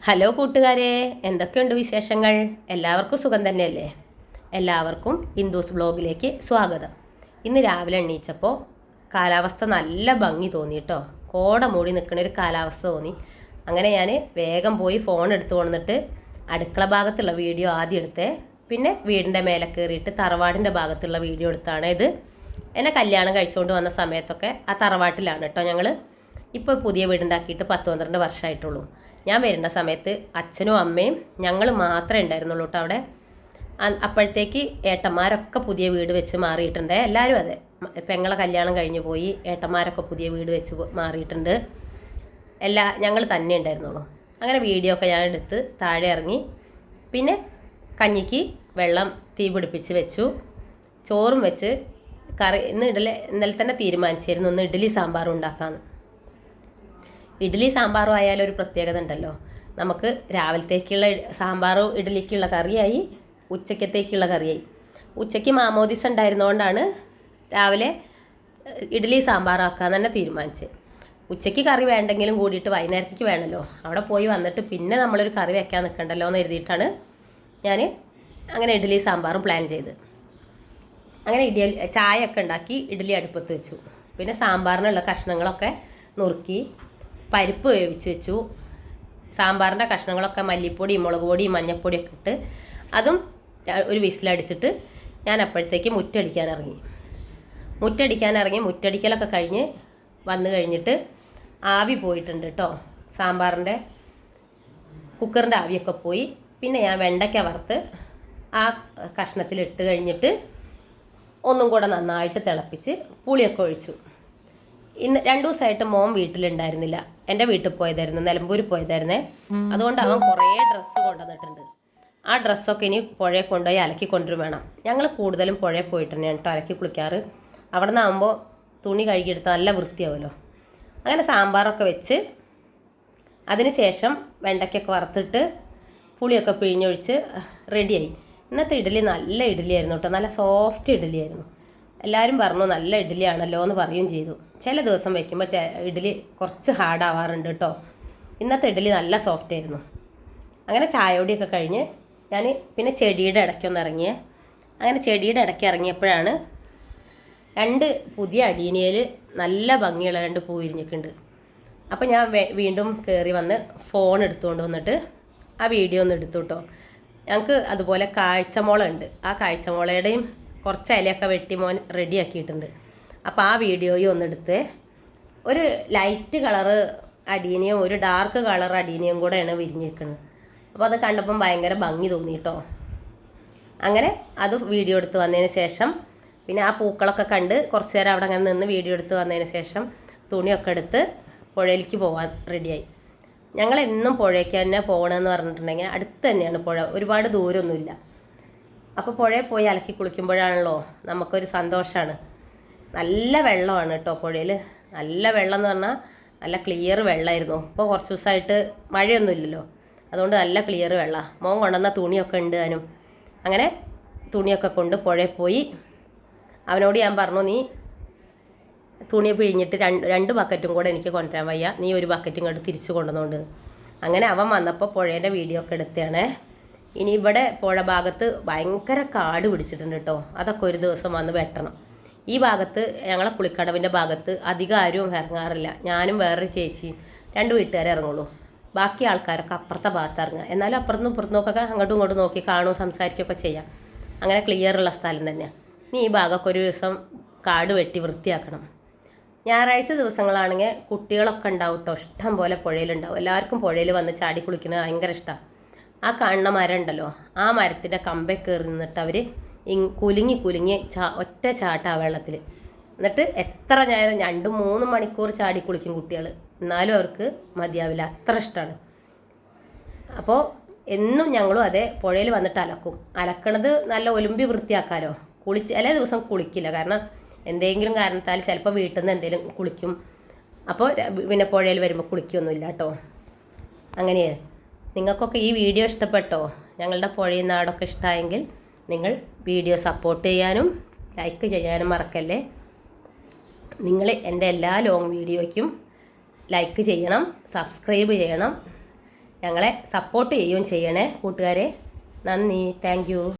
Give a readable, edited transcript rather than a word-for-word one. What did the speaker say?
Hello കൂട്ടുകാരെ, എന്തൊക്കെയുണ്ട് വിശേഷങ്ങൾ? എല്ലാവർക്കും സുഖം തന്നെയല്ലേ? എല്ലാവർക്കും ഹിന്ദുസ് വ്ലോഗിലേക്ക് സ്വാഗതം. ഇന്ന് രാവിലെ എണീച്ചപ്പോൾ കാലാവസ്ഥ നല്ല ഭംഗി തോന്നി കേട്ടോ. കോട മൂടി നിൽക്കുന്ന ഒരു കാലാവസ്ഥ തോന്നി. അങ്ങനെ ഞാൻ വേഗം പോയി ഫോൺ എടുത്തു കൊണ്ടിട്ട് അടുക്കള ഭാഗത്തുള്ള വീഡിയോ ആദ്യം എടുത്തേ. പിന്നെ വീടിൻ്റെ മേലെ കയറിയിട്ട് തറവാടിൻ്റെ ഭാഗത്തുള്ള വീഡിയോ എടുത്താണ് ഇത്. എന്നെ കല്യാണം കഴിച്ചുകൊണ്ട് വന്ന സമയത്തൊക്കെ ആ തറവാട്ടിലാണ് കേട്ടോ ഞങ്ങൾ. ഇപ്പോൾ പുതിയ വീടുണ്ടാക്കിയിട്ട് 10-12 വർഷമായിട്ടുള്ളൂ. ഞാൻ വരുന്ന സമയത്ത് അച്ഛനും അമ്മയും ഞങ്ങൾ മാത്രമേ ഉണ്ടായിരുന്നുള്ളൂ കേട്ടോ അവിടെ. അപ്പോഴത്തേക്ക് ഏട്ടന്മാരൊക്കെ പുതിയ വീട് വെച്ച് മാറിയിട്ടുണ്ട്. എല്ലാവരും അതെ, പെങ്ങളെ കല്യാണം കഴിഞ്ഞ് പോയി, ഏട്ടന്മാരൊക്കെ പുതിയ വീട് വെച്ച് മാറിയിട്ടുണ്ട്. ഞങ്ങൾ തന്നെ ഉണ്ടായിരുന്നുള്ളൂ. അങ്ങനെ വീഡിയോ ഒക്കെ ഞാൻ എടുത്ത് താഴെ ഇറങ്ങി. പിന്നെ കഞ്ഞിക്ക് വെള്ളം തീ പിടിപ്പിച്ച് വെച്ചു, ചോറും വെച്ച് കറി. ഇന്നലെ തന്നെ തീരുമാനിച്ചിരുന്നു ഒന്ന് ഇഡ്ഡലി സാമ്പാറും ഉണ്ടാക്കാമെന്ന്. ഇഡ്ഡലി സാമ്പാറും ആയാലും ഒരു പ്രത്യേകത ഉണ്ടല്ലോ. നമുക്ക് രാവിലത്തേക്കുള്ള സാമ്പാറും ഇഡ്ഡലിക്കുള്ള കറിയായി, ഉച്ചക്കത്തേക്കുള്ള കറിയായി. ഉച്ചയ്ക്ക് മാമോദിസ ഉണ്ടായിരുന്നുകൊണ്ടാണ് രാവിലെ ഇഡ്ഡലി സാമ്പാറാക്കാൻ തന്നെ തീരുമാനിച്ചത്. ഉച്ചയ്ക്ക് കറി വേണ്ടെങ്കിലും കൂടിയിട്ട് വൈകുന്നേരത്തേക്ക് വേണമല്ലോ. അവിടെ പോയി വന്നിട്ട് പിന്നെ നമ്മളൊരു കറി വെക്കാൻ നിൽക്കണ്ടല്ലോ എന്ന് എഴുതിയിട്ടാണ് ഞാൻ അങ്ങനെ ഇഡ്ഡലി സാമ്പാറും പ്ലാൻ ചെയ്ത്. അങ്ങനെ ചായ ഒക്കെ ഉണ്ടാക്കി ഇഡ്ഡലി അടുപ്പത്ത് വെച്ചു. പിന്നെ സാമ്പാറിനുള്ള കഷ്ണങ്ങളൊക്കെ നുറുക്കി പരിപ്പ് വേവിച്ച് വെച്ചു. സാമ്പാറിൻ്റെ കഷ്ണങ്ങളൊക്കെ മല്ലിപ്പൊടി, മുളക് പൊടി, മഞ്ഞൾപ്പൊടിയൊക്കെ ഇട്ട് അതും ഒരു വിസിലടിച്ചിട്ട് ഞാൻ അപ്പോഴത്തേക്ക് മുറ്റടിക്കാൻ ഇറങ്ങി. മുറ്റടിക്കലൊക്കെ കഴിഞ്ഞ് വന്നു കഴിഞ്ഞിട്ട് ആവി പോയിട്ടുണ്ട് കേട്ടോ. സാമ്പാറിൻ്റെ കുക്കറിൻ്റെ ആവിയൊക്കെ പോയി. പിന്നെ ഞാൻ വെണ്ടയ്ക്ക വറുത്ത് ആ കഷ്ണത്തിലിട്ട് കഴിഞ്ഞിട്ട് ഒന്നും കൂടെ നന്നായിട്ട് തിളപ്പിച്ച് പുളിയൊക്കെ ഒഴിച്ചു. ഇന്ന് 2 ദിവസമായിട്ട് മോൻ വീട്ടിലുണ്ടായിരുന്നില്ല. എൻ്റെ വീട്ടിൽ പോയതായിരുന്നു, നിലമ്പൂർ പോയതായിരുന്നേ. അതുകൊണ്ട് അവൻ കുറേ ഡ്രസ്സ് കൊണ്ടുവന്നിട്ടുണ്ട്. ആ ഡ്രസ്സൊക്കെ ഇനി പുഴയിൽ കൊണ്ടുപോയി അലക്കി കൊണ്ടുവരും വേണം. ഞങ്ങൾ കൂടുതലും പുഴയിൽ പോയിട്ട് തന്നെയാണ് കേട്ടോ അലക്കി കുളിക്കാറ്. അവിടെ നിന്നാകുമ്പോൾ തുണി കഴുകിയെടുത്ത് നല്ല വൃത്തിയാവുമല്ലോ. അങ്ങനെ സാമ്പാറൊക്കെ വെച്ച് അതിന് ശേഷം വെണ്ടയ്ക്കൊക്കെ വറുത്തിട്ട് പുളിയൊക്കെ പിഴിഞ്ഞൊഴിച്ച് റെഡിയായി. ഇന്നത്തെ ഇഡ്ഡലി നല്ല ഇഡ്ഡലിയായിരുന്നു കേട്ടോ, നല്ല സോഫ്റ്റ് ഇഡ്ഡലിയായിരുന്നു. എല്ലാവരും പറഞ്ഞു നല്ല ഇഡ്ഡലിയാണല്ലോ എന്ന് പറയുകയും ചെയ്തു. ചില ദിവസം വയ്ക്കുമ്പോൾ ഇഡ്ഡലി കുറച്ച് ഹാർഡാവാറുണ്ട് കേട്ടോ. ഇന്നത്തെ ഇഡ്ഡലി നല്ല സോഫ്റ്റ് ആയിരുന്നു. അങ്ങനെ ചായയോടെയൊക്കെ കഴിഞ്ഞ് ഞാൻ പിന്നെ ചെടിയുടെ ഇടയ്ക്കൊന്ന് ഇറങ്ങിയേ. അങ്ങനെ ചെടിയുടെ ഇടയ്ക്ക് ഇറങ്ങിയപ്പോഴാണ് 2 പുതിയ അടീനിയയിൽ നല്ല ഭംഗിയുള്ള 2 പൂ വിരിഞ്ഞിട്ടുണ്ട്. അപ്പോൾ ഞാൻ വീണ്ടും കയറി വന്ന് ഫോൺ എടുത്തുകൊണ്ട് വന്നിട്ട് ആ വീഡിയോ ഒന്ന് എടുത്തു കേട്ടോ. ഞങ്ങൾക്ക് അതുപോലെ കാഴ്ചമോളുണ്ട്. ആ കാഴ്ചമോളയുടെയും കുറച്ച് ഇലയൊക്കെ വെട്ടി മോൻ റെഡിയാക്കിയിട്ടുണ്ട്. അപ്പോൾ ആ വീഡിയോയും ഒന്നെടുത്ത് ഒരു ലൈറ്റ് കളറ് അടീനിയും ഒരു ഡാർക്ക് കളർ അടീനിയും കൂടെയാണ് വിരിഞ്ഞിരിക്കുന്നത്. അപ്പോൾ അത് കണ്ടപ്പം ഭയങ്കര ഭംഗി തോന്നി കേട്ടോ. അങ്ങനെ അത് വീഡിയോ എടുത്ത് വന്നതിന് ശേഷം പിന്നെ ആ പൂക്കളൊക്കെ കണ്ട് കുറച്ച് നേരം അവിടെ അങ്ങനെ നിന്ന് വീഡിയോ എടുത്ത് വന്നതിന് ശേഷം തുണിയൊക്കെ എടുത്ത് പുഴയിലേക്ക് പോകാൻ റെഡിയായി. ഞങ്ങളെന്നും പുഴയ്ക്ക് തന്നെ പോകണമെന്ന് പറഞ്ഞിട്ടുണ്ടെങ്കിൽ അടുത്ത് തന്നെയാണ് പുഴ, ഒരുപാട് ദൂരമൊന്നുമില്ല. അപ്പോൾ പുഴയിൽ പോയി അലക്കി കുളിക്കുമ്പോഴാണല്ലോ നമുക്കൊരു സന്തോഷമാണ്. നല്ല വെള്ളമാണ് കേട്ടോ പുഴയിൽ. നല്ല വെള്ളം എന്ന് പറഞ്ഞാൽ നല്ല ക്ലിയർ വെള്ളമായിരുന്നു. ഇപ്പോൾ കുറച്ച് ദിവസമായിട്ട് മഴയൊന്നുമില്ലല്ലോ, അതുകൊണ്ട് നല്ല ക്ലിയർ വെള്ളമാണ്. മോൻ കൊണ്ടുവന്ന തുണിയൊക്കെ ഉണ്ട് താനും. അങ്ങനെ തുണിയൊക്കെ കൊണ്ട് പുഴയിൽ പോയി. അവനോട് ഞാൻ പറഞ്ഞു, നീ തുണി പിഴിഞ്ഞിട്ട് 2 ബക്കറ്റും കൂടെ എനിക്ക് കൊണ്ടുവരാൻ വയ്യ, നീ ഒരു ബക്കറ്റും ഇങ്ങോട്ട് തിരിച്ചു കൊണ്ടുവന്നുകൊണ്ട്. അങ്ങനെ അവൻ വന്നപ്പോൾ പുഴേൻ്റെ വീഡിയോ ഒക്കെ എടുത്തതാണേ. ഇനി ഇവിടെ പുഴ ഭാഗത്ത് ഭയങ്കര കാട് പിടിച്ചിട്ടുണ്ട് കേട്ടോ. അതൊക്കെ ഒരു ദിവസം വന്ന് വെട്ടണം. ഈ ഭാഗത്ത് ഞങ്ങളെ പുളിക്കടവിൻ്റെ ഭാഗത്ത് അധികം ആരും ഇറങ്ങാറില്ല. ഞാനും വേറൊരു ചേച്ചിയും 2 വീട്ടുകാരെ ഇറങ്ങുള്ളൂ. ബാക്കി ആൾക്കാരൊക്കെ അപ്പുറത്തെ ഭാഗത്ത് ഇറങ്ങുക. എന്നാലും അപ്പുറത്തുനിന്നും ഇപ്പുറത്തുനിന്നൊക്കെ അങ്ങോട്ടും ഇങ്ങോട്ടും നോക്കി കാണും, സംസാരിക്കുകയൊക്കെ ചെയ്യാം. അങ്ങനെ ക്ലിയറുള്ള സ്ഥലം തന്നെയാണ്. ഇനി ഈ ഭാഗമൊക്കെ ഒരു ദിവസം കാട് വെട്ടി വൃത്തിയാക്കണം. ഞായറാഴ്ച ദിവസങ്ങളാണെങ്കിൽ കുട്ടികളൊക്കെ ഉണ്ടാവും കേട്ടോ, ഇഷ്ടം പോലെ പുഴയിലുണ്ടാവും. എല്ലാവർക്കും പുഴയിൽ വന്ന് ചാടി കുളിക്കുന്നത് ഭയങ്കര ഇഷ്ടമാണ്. ആ കാണുന്ന മരം ഉണ്ടല്ലോ, ആ മരത്തിൻ്റെ കമ്പേ കയറി നിന്നിട്ട് അവർ കുലുങ്ങി ഒറ്റ ചാട്ടാ വെള്ളത്തിൽ. എന്നിട്ട് എത്ര നേരം 2-3 മണിക്കൂർ ചാടി കുളിക്കും കുട്ടികൾ. എന്നാലും അവർക്ക് മതിയാവില്ല, അത്ര ഇഷ്ടമാണ്. അപ്പോൾ എന്നും ഞങ്ങളും അതേ പുഴയിൽ വന്നിട്ട് അലക്കും. അലക്കണത് നല്ല ഒലുമ്പി വൃത്തിയാക്കാമല്ലോ. ചില ദിവസം കുളിക്കില്ല, കാരണം എന്തെങ്കിലും കാരണത്താൽ ചിലപ്പോൾ വീട്ടിൽ നിന്ന് എന്തെങ്കിലും കുളിക്കും. അപ്പോൾ പിന്നെ പുഴയിൽ വരുമ്പോൾ കുളിക്കൊന്നുമില്ല കേട്ടോ. അങ്ങനെയാണ്. നിങ്ങൾക്കൊക്കെ ഈ വീഡിയോ ഇഷ്ടപ്പെട്ടോ? ഞങ്ങളുടെ പുഴയും നാടൊക്കെ ഇഷ്ടമായെങ്കിൽ നിങ്ങൾ വീഡിയോ സപ്പോർട്ട് ചെയ്യാനും ലൈക്ക് ചെയ്യാനും മറക്കല്ലേ. നിങ്ങൾ എൻ്റെ എല്ലാ ലോങ് വീഡിയോയ്ക്കും ലൈക്ക് ചെയ്യണം, സബ്സ്ക്രൈബ് ചെയ്യണം. ഞങ്ങളെ സപ്പോർട്ട് ചെയ്യുകയും ചെയ്യണേ കൂട്ടുകാരെ. നന്ദി, താങ്ക് യു.